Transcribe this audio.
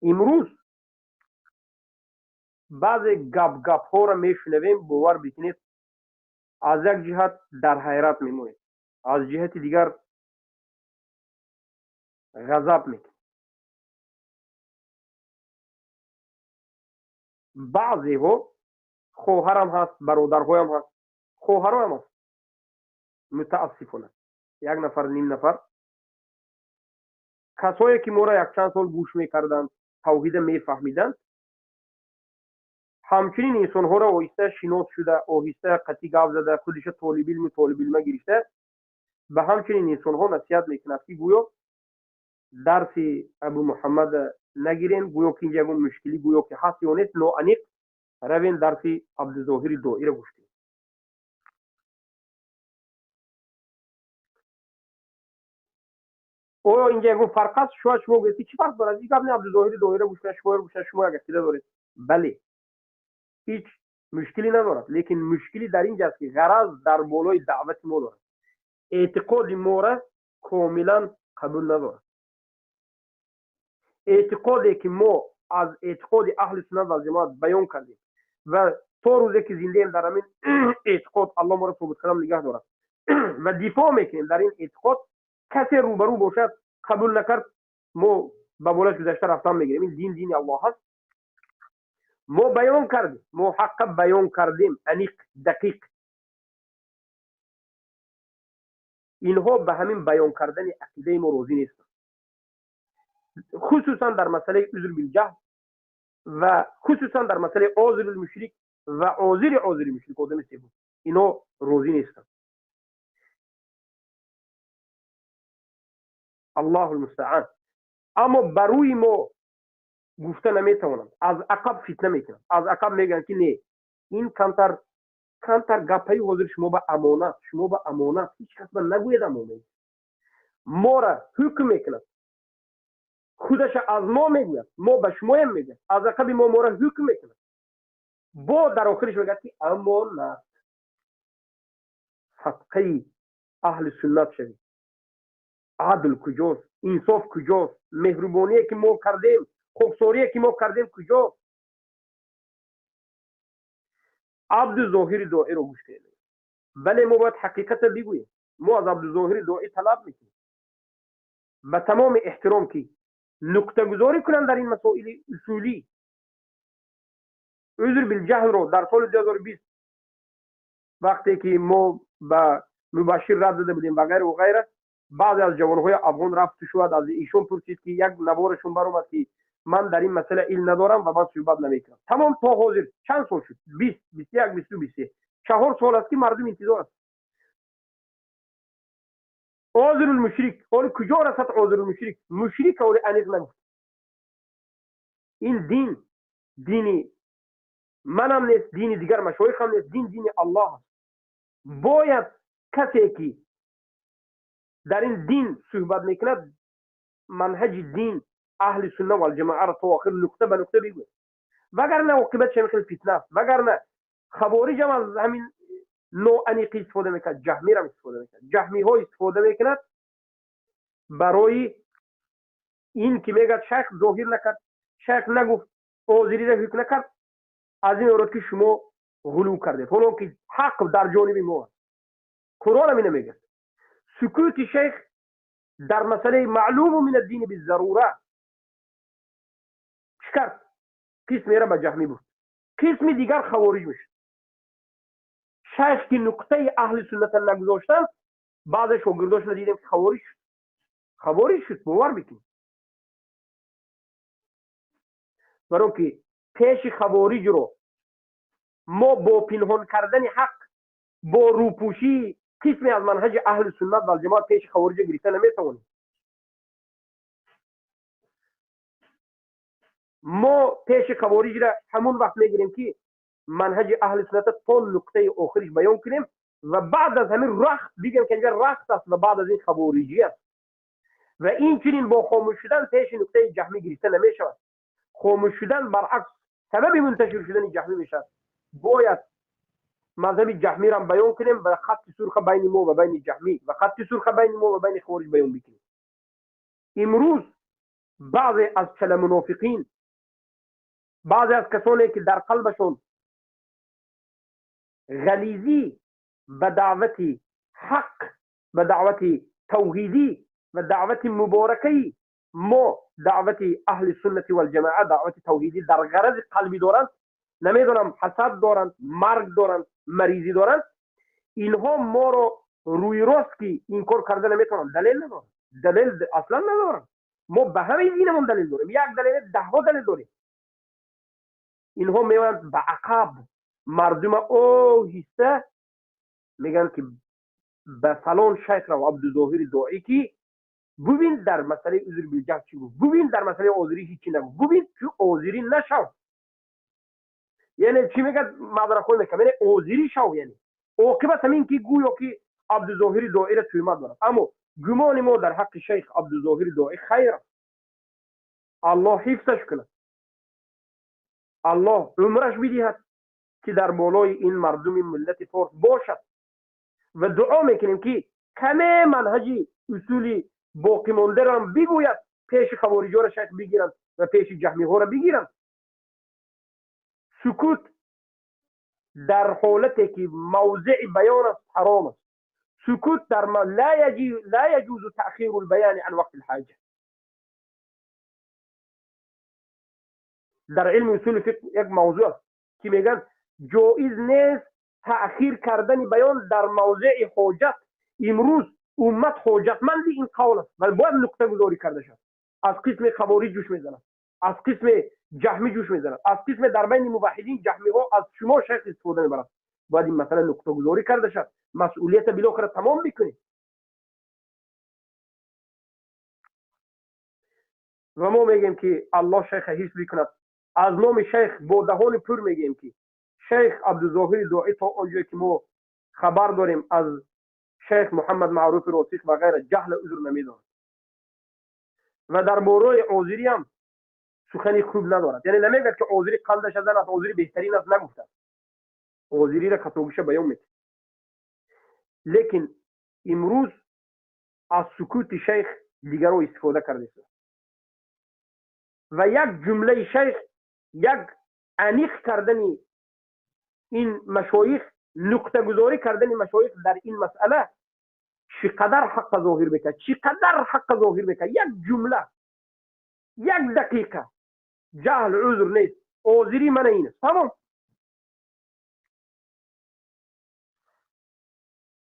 امروز بعض گپ ها را میشنویم، باور بکنید از یک جهت در حیرت میمونید، از جهت دیگر غضب میکنید. بعضی ها خواهرم هست، برادرهایم هست، خواهرهایم هست، متاسفانه یک نفر نیم نفر کسایی که ما را یک چند سال گوش میکردند، توحید میفهمیدند، همچنین انسان ها را آهسته شناخت شده، آهسته قطعی گپ زده، خودش طالب علم گرفته، به همچنین انسان ها نصیحت میکند که گویا درس ابو محمد نگیرین، گویا که اینجا اون مشکلی گویا که هست یا نیست، ناانیق روین درس عبدالظاهر دائی را گوش کنید. آیا اینجا اون فرق است؟ شما گفتی چی فرق داره؟ این گپ عبدالظاهر دائی را گوش کنید، شما گوش کنید، شما اگه عقیده دارید بله هیچ مشکلی ندارد، لیکن مشکلی در اینجا است که غرض در بالای دعوت ما دارد، اعتقاد ما را کاملا قبول ندارد. اعتقادی که ما از اعتقاد اهل سنت و جماعت بیان کردیم و تا روزی که زنده ایم در همین اعتقاد الله ما را ثابت قدم نگه دارد و دفاع میکنیم در این اعتقاد، کسی روبرو باشد قبول نکرد ما به بالای گذشته رفتن میگیریم. این دین الله هست، ما بیان کردیم، ما حق بیان کردیم، انیق دقیق. اینها به همین بیان کردن عقیده ما راضی نیستند، خصوصا در مسئله عذر بالجهل و خصوصا در مسئله عذر المشرک و عذر مشرک آدم سوم، اینا راضی نیستند. الله المستعان. اما بروی ما گفته نمیتوانند، از عقب فتنه میکنند، از عقب میگن که نه این کمتر گپای حاضر شما به امانت هیچ کس من نگوید، امانت ما را حکم میکند، خودش از ما میگوید، ما به شما هم میگه، از عقب ما را حکم میکند، با در آخرش میگه که امانت. صدقه اهل سنت شوید. عدل کجاست؟ انصاف کجاست؟ مهربانی که ما کردیم، خوبسوری که ما کردیم کجاست؟ عبدالظاهر دائی رو گوش کنید. ولی ما باید حقیقت رو بگوییم. ما از عبدالظاهر دائی طلب میکنیم به تمام احترام که نکته گذاری کنند در این مسائل اصولی. عذر بالجهل رو در سال 2020 وقتی که ما به مبشر رد داده بودیم و غیره، بعضی از جوانهای افغان رفت شد، از ایشون پرسید که یک نوارشون برآمد که من در این مسئله علم ندارم و من صحبت نمیکنم. تمام تا حاضر چند سال شد؟ 20 21 22 23 4 سال است که مردم انتظار است. عذر المشرک، حال کجا رسد عذر المشرک؟ مشرک اور انیق نگفت. این دین منم نیست، دین دیگر مشایخ هم نیست، دین الله است. باید کسی که در این دین صحبت میکند منهج دین اهل سنت و الجماعه را تا آخر نقطه به نقطه بگوید، وگرنه عاقبت شمیخ فتنه است. وگرنه خوارج هم از همین نوع انیقی استفاده میکند، جهمی را استفاده میکند، جهمی ها استفاده میکند برای این که میگه شیخ ظاهر نکرد، شیخ نگفت، حاضری را حکم نکرد، از این اورد که شما غلو کردید، حالا که حق در جانب ما است. قرآن هم نمیگه سکوت شیخ در مسئله معلوم من الدین بالضروره چکرد؟ قسمی را به جهمی بود، قسمی دیگر خوارج میشد. شیخ که نقطه اهل سنت نگذاشتن، بعض شاگرداش ندیدیم که خوارج شد. باور بکنید. برای که پیش خوارج رو ما با پنهان کردن حق، با روپوشی قسمی از منهج اهل سنت و الجماعت پیش خوارج گرفته نمیتوانیم. ما پیش خوارج را همون وقت میگیریم که منهج اهل سنت تا نقطه آخرش بیان کنیم و بعد از همین رخت بگیم که اینجا رخت است و بعد از این خوارجی است. و این چنین با خاموش شدن پیش نقطه جهمی گرفته نمیشود. خاموش شدن برعکس سبب منتشر شدن جهمی میشد. باید مذهب جهمی را بیان کنیم و خط سرخ بین ما و بین جهمی و خط سرخ بین ما و بین خوارج بیان بکنیم. امروز بعضی از چل منافقین بعضی از کسانی که در قلبشون غلیظی به دعوت حق، به دعوت توحیدی و دعوت مبارکی ما، دعوت اهل سنت و الجماعه، دعوت توحیدی در غرض قلبی دارند، نمیدونم حسد دارند، مرگ دارند، مریضی دارند، اینها ما رو روی راست که این کار کرده نمیتونن. دلیل ندارن، دلیل اصلا ندارن. ما به همین دینمون دلیل داریم، یک دلیل 10 دلیل داریم. اینها میوند به عقب مردم هسته میگن که به فلان شیخ رو عبدالظاهر داعی که ببین در مسئله عذر بالجهل چی گفت، ببین در مسئله عذری هیچی نگفت، ببین تو عذری نشو. یعنی چی میگه؟ معذرت خواهی میکنم، یعنی عذری شو. یعنی عاقبت همین که گویا که عبدالظاهر داعی را توهمت دارد. اما گمان ما در حق شیخ عبدالظاهر داعی خیر، الله حفظش کنه، الله عمرش بدهد که در بالای این مردم ملت فارس باشد و دعا میکنیم که همه منهج اصولی باقی مانده را بگوید، پیش خوارجا را شیخ بگیرند و پیش جهمی ها را بگیرند. سکوت در حالتی که موضع بیان است حرام است. سکوت در لا يجوز تأخیر البیان عن وقت الحاجه. در علم اصول فقه یک موضوع است که میگن جایز نیست تأخیر کردن بیان در موضع حاجت. امروز امت حاجتمند این قول است ولی باید نقطه گذاری کرده شد. از قسم خوارج جوش میزنند، از قسم جهمی جوش میزنند، از قسم در بین موحدین جهمی ها از شما شیخ استفاده میبرند. باید این مسئله نقطه گذاری کرده شد، مسئولیت بالاخره تمام بکنید. و ما میگیم که الله شیخ حفظ بکند. از نام شیخ با دهان پر میگیم که شیخ عبدالظاهر داعی تا آنجایی که ما خبر داریم از شیخ محمد معروف راسخ و غیره جهل عذر نمیداند و در باره عذری هم سخنی خوب ندارد. یعنی نمیگه که عذری قلبش از است، عذری بهترین است، نگفته. عذری را کتابش بیان میکنه. لیکن امروز از سکوت شیخ دیگران استفاده کرده است و یک جمله شیخ، یک انیق کردن این مشایخ، نقطه گذاری کردن مشایخ در این مسئله چقدر حق ظاهر بکن، چقدر حق ظاهر بکن. یک جمله، یک دقیقه جهل عذر نیست، عذری من این است، تمام.